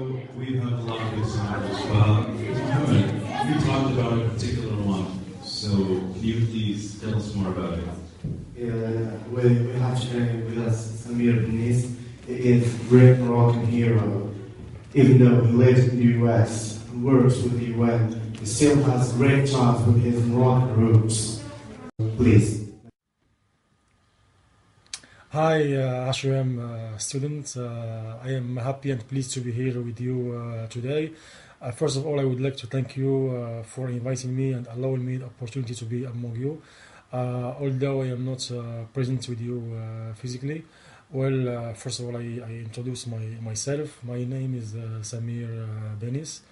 we have a lot of good songs. You talked about a particular one. So can you please tell us more about it? We have sharing with us Samir Bennis. He is a great Moroccan hero. Even though he lives in the US and works with the UN, he still has great ties with his Moroccan roots. Please. Hi, Hashem students. I am happy and pleased to be here with you today. First of all, I would like to thank you for inviting me and allowing me the opportunity to be among you. Although I am not present with you physically. Well, first of all, I introduce myself. My name is Samir Bennis.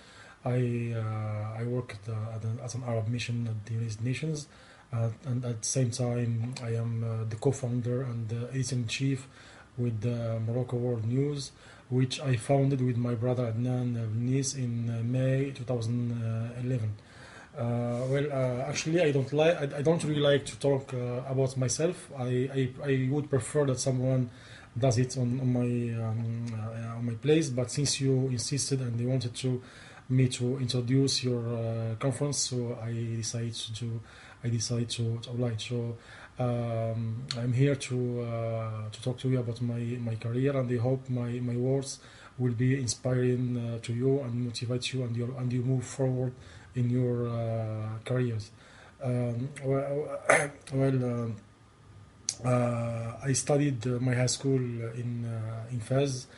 I work at an Arab mission at the United Nations. And at the same time, I am the co-founder and the editor-in-chief with Morocco World News, which I founded with my brother Adnan Bennis in May 2011. Actually, I don't really like to talk about myself. I would prefer that someone does it on my place. But since you insisted and they wanted me to introduce your conference, so I decided to oblige. So I'm here to talk to you about my career, and I hope my words will be inspiring to you and motivate you, and you move forward in your careers. I studied my high school in Fez,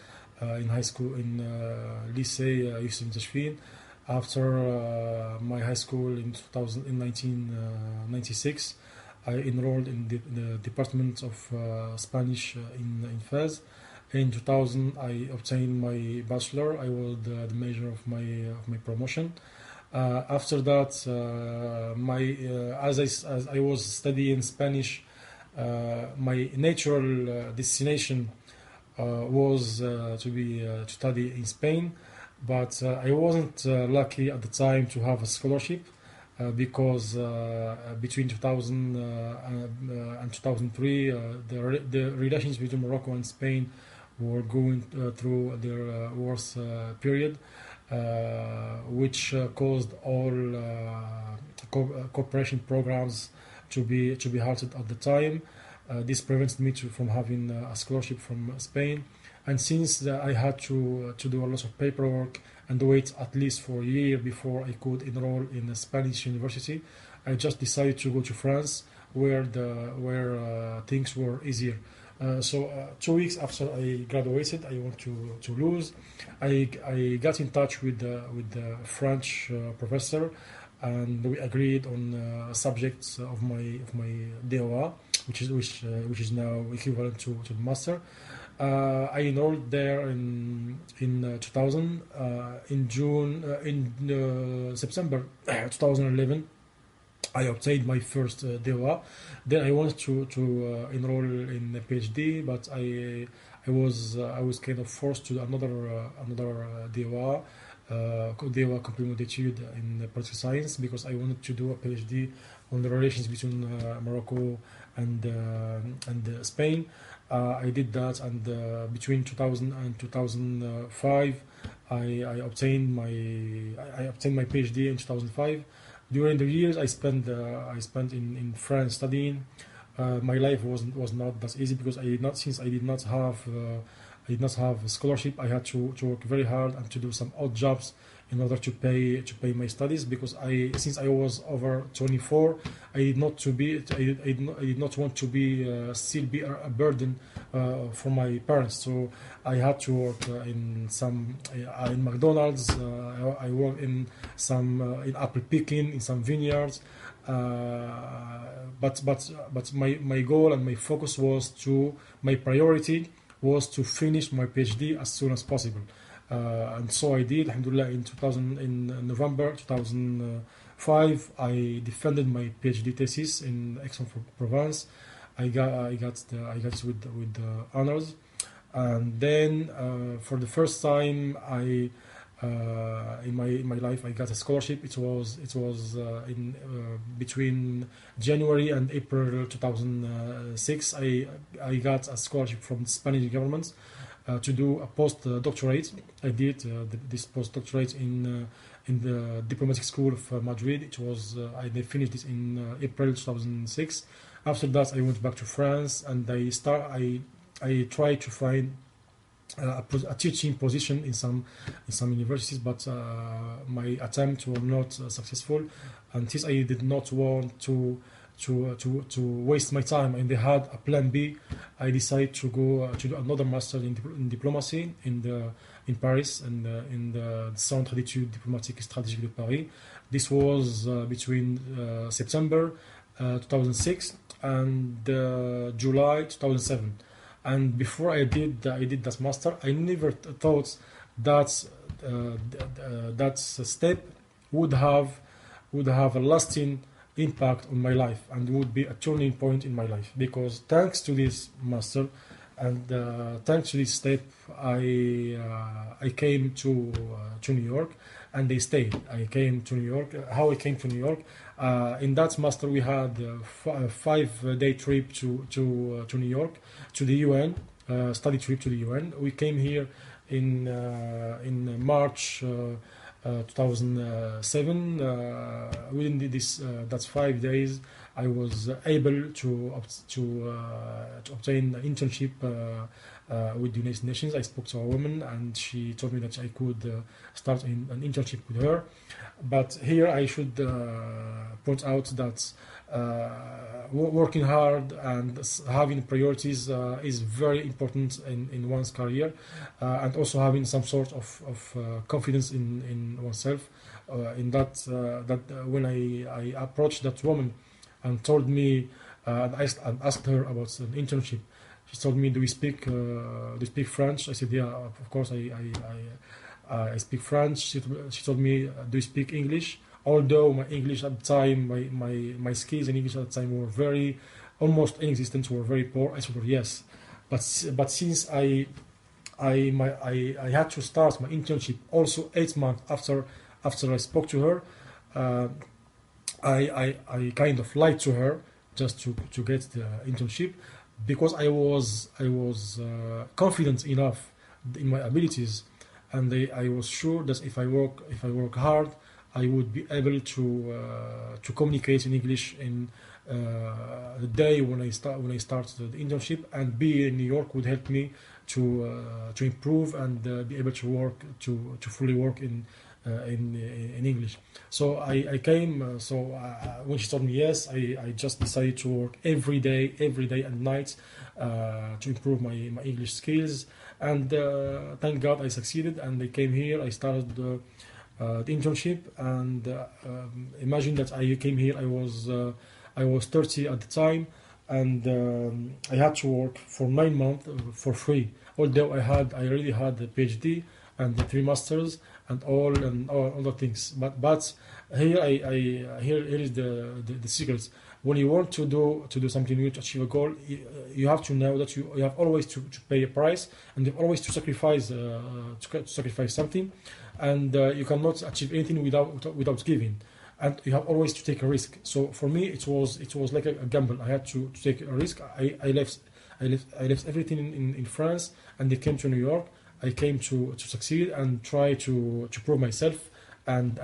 in high school in lycée Youssef Tashfin. After my high school in 1996, I enrolled in the Department of Spanish in Fez. In 2000, I obtained my bachelor. I was the major of my promotion. After that, as I was studying Spanish, my natural destination was to study in Spain. But I wasn't lucky at the time to have a scholarship because between 2000 and 2003, the relations between Morocco and Spain were going through their worst period, which caused all cooperation programs to be halted at the time. This prevents me from having a scholarship from Spain. And since I had to do a lot of paperwork and wait at least for a year before I could enroll in a Spanish university, I just decided to go to France, where things were easier. So 2 weeks after I graduated, I went to Toulouse. I got in touch with the French professor, and we agreed on subjects of my DOA, which is now equivalent to the master. I enrolled there in 2000. In September 2011, I obtained my first DOA. Then I wanted to enroll in a PhD, but I was kind of forced to another DOA, DOA complément d'études in political science, because I wanted to do a PhD on the relations between Morocco and Spain. I did that, and between 2000 and 2005, I obtained my PhD in 2005. During the years I spent in France studying, my life was not that easy, because since I did not have a scholarship, I had to work very hard and to do some odd jobs in order to pay my studies, because since I was over 24, I did not want to be still be a burden for my parents. So I had to work in McDonald's. I worked in in apple picking in some vineyards. But my goal and my focus my priority was to finish my PhD as soon as possible. And so I did. Alhamdulillah, in November 2005, I defended my PhD thesis in Aix-en-Provence. I got it with honors, and then for the first time in my life, I got a scholarship. It was in between January and April 2006. I got a scholarship from the Spanish government. to do a post-doctorate. I did this post-doctorate in the diplomatic school of Madrid. It was I finished it in April 2006. After that, I went back to France and I tried to find a teaching position in some universities, but my attempts were not successful. And since I did not want to waste my time and they had a plan B, I decided to go to do another master in diplomacy in Paris and in the Centre d'études diplomatiques et stratégiques de Paris. This was between September 2006 and July 2007. And before I did that master, I never thought that that step would have a lasting impact on my life and would be a turning point in my life, because thanks to this master and thanks to this step, I came to New York and I stayed. I came to New York. How I came to New York? In that master, we had a 5-day trip to New York, to the UN, study trip to the UN. We came here in March 2007. Within this that's 5 days, I was able to obtain an internship with the United Nations. I spoke to a woman and she told me that I could start an internship with her. But here I should point out that working hard and having priorities is very important in one's career, and also having some sort of confidence in oneself. In that when I approached that woman and told me and asked her about an internship, she told me, do you speak French? I said, yeah, of course I speak French. She told me, do you speak English? Although my English at the time, my skills in English at the time were almost inexistent, were very poor. I told her yes, but since I had to start my internship also 8 months after I spoke to her, I kind of lied to her just to get the internship, because I was confident enough in my abilities, and I was sure that if I work hard, I would be able to communicate in English in the day when I start the internship, and being in New York would help me to improve and be able to work to fully work in English. So I came. When she told me yes, I just decided to work every day and night to improve my English skills. And thank God I succeeded, and I came here. I started the internship, and imagine that I came here. I was 30 at the time, and I had to work for 9 months for free. Although I already had the PhD and the 3 masters and all other things, but here here is the secret. When you want to do something new, to achieve a goal, you have to know that you have always to pay a price, and you have always to sacrifice something, and you cannot achieve anything without giving, and you have always to take a risk. So for me, it was like a gamble. I had to take a risk. I left everything in France, and I came to New York. I came to succeed and try to prove myself and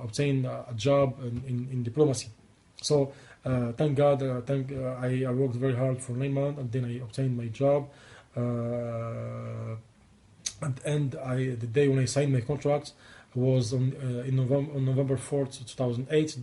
obtain a job in diplomacy. So thank God, I worked very hard for 9 months, and then I obtained my job. And the day when I signed my contract was on November 4th, 2008,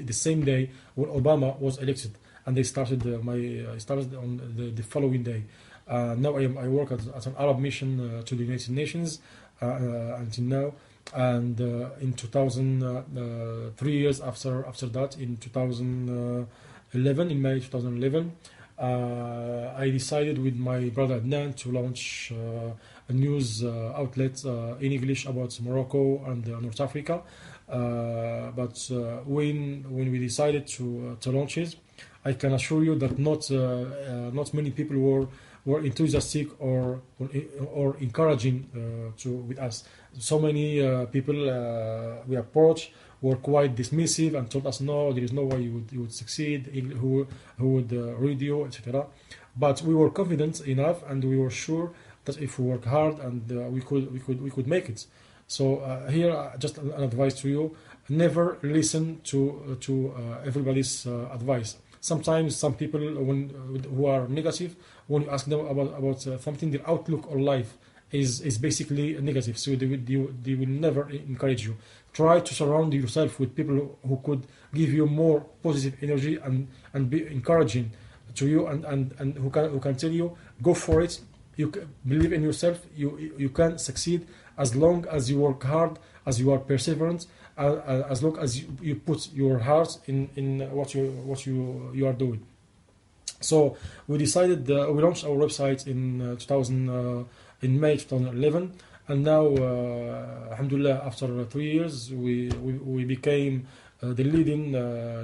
the same day when Obama was elected, and I started on the following day. Now I work at an Arab mission to the United Nations until now, and in 3 years after that, in 2011, in May 2011, I decided with my brother Adnan to launch a news outlet in English about Morocco and North Africa. But when we decided to launch it, I can assure you that not many people were enthusiastic or encouraging with us. So many people we approached were quite dismissive and told us, no, there is no way you would succeed, who would read you, etc. But we were confident enough, and we were sure that if we work hard and we could make it. So here, just an advice to you: never listen to everybody's advice. Sometimes some people, who are negative, when you ask them about something, their outlook on life is basically negative. So they will never encourage you. Try to surround yourself with people who could give you more positive energy and be encouraging to you, and who can tell you, go for it. Believe in yourself. You can succeed as long as you work hard, as you are perseverant, as long as you put your heart in what you are doing. So we decided, we launched our website in May 2011, and now, alhamdulillah, after 3 years, we became the leading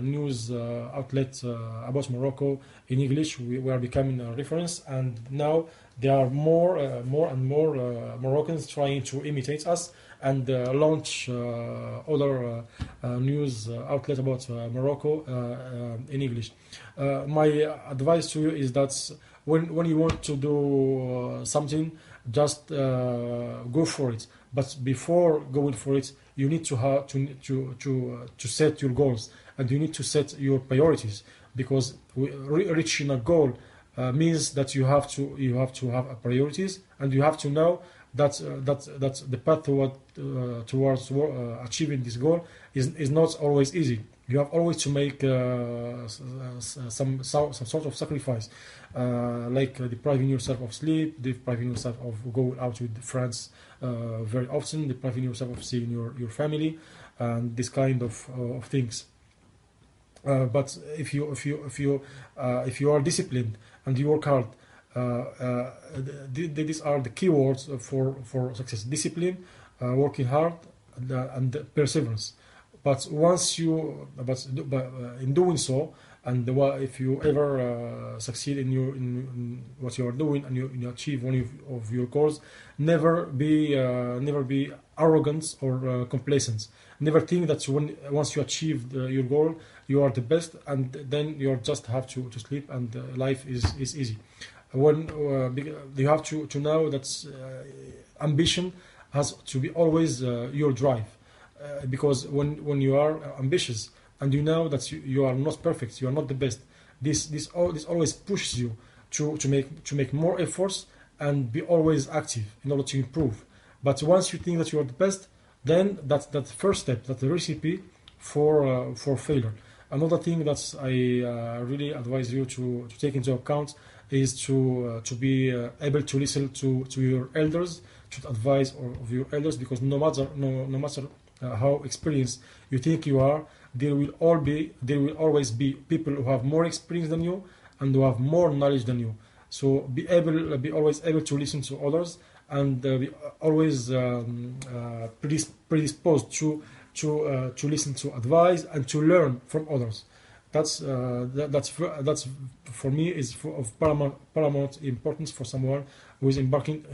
news outlet about Morocco in English. We are becoming a reference, and now there are more and more Moroccans trying to imitate us and launch other news outlets about Morocco in English. My advice to you is that when you want to do something, just go for it. But before going for it, you need to have to set your goals, and you need to set your priorities, because reaching a goal means that you have to have priorities, and you have to know that the path towards achieving this goal is not always easy. You have always to make some sort of sacrifice, like depriving yourself of sleep, depriving yourself of going out with friends very often, depriving yourself of seeing your family, and this kind of things. But if you are disciplined and you work hard, these are the key words for success: discipline, working hard, and perseverance. But in doing so, and if you ever succeed in what you are doing, and you achieve one of your goals, never be arrogant or complacent. Never think that once you achieve your goal, you are the best, and then you just have to sleep, and life is easy. You have to know that ambition has to be always your drive. Because when you are ambitious and you know that you are not perfect, you are not the best, this always pushes you to make more efforts and be always active in order to improve. But once you think that you are the best, then that's the first step, that's the recipe for failure. Another thing that I really advise you to take into account is to be able to listen to your elders, to advise of your elders, because no matter how experienced you think you are, there will always be people who have more experience than you and who have more knowledge than you. So be always able to listen to others, and be always predisposed to listen to advice and to learn from others. That's for me is of paramount importance for someone who is embarking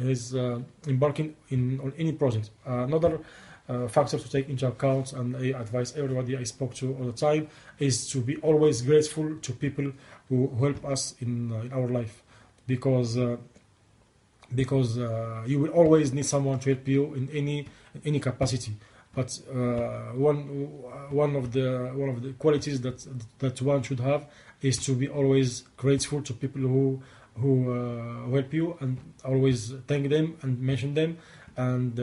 on any project. Another factor to take into account, and I advise everybody I spoke to all the time, is to be always grateful to people who help us in our life, because you will always need someone to help you in any capacity. But one of the qualities that one should have is to be always grateful to people who help you, and always thank them and mention them. And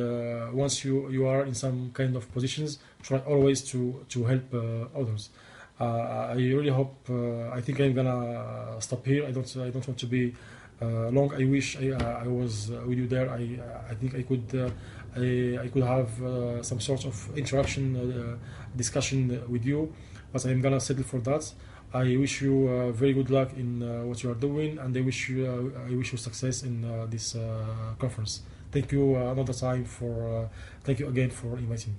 once you are in some kind of positions, try always to help others. I really hope. I think I'm gonna stop here. I don't want to be long. I wish I was with you there. I think I could have some sort of interaction, discussion with you, but I'm gonna settle for that. I wish you very good luck in what you are doing, and I wish you success in this conference. Thank you another time thank you again for inviting me.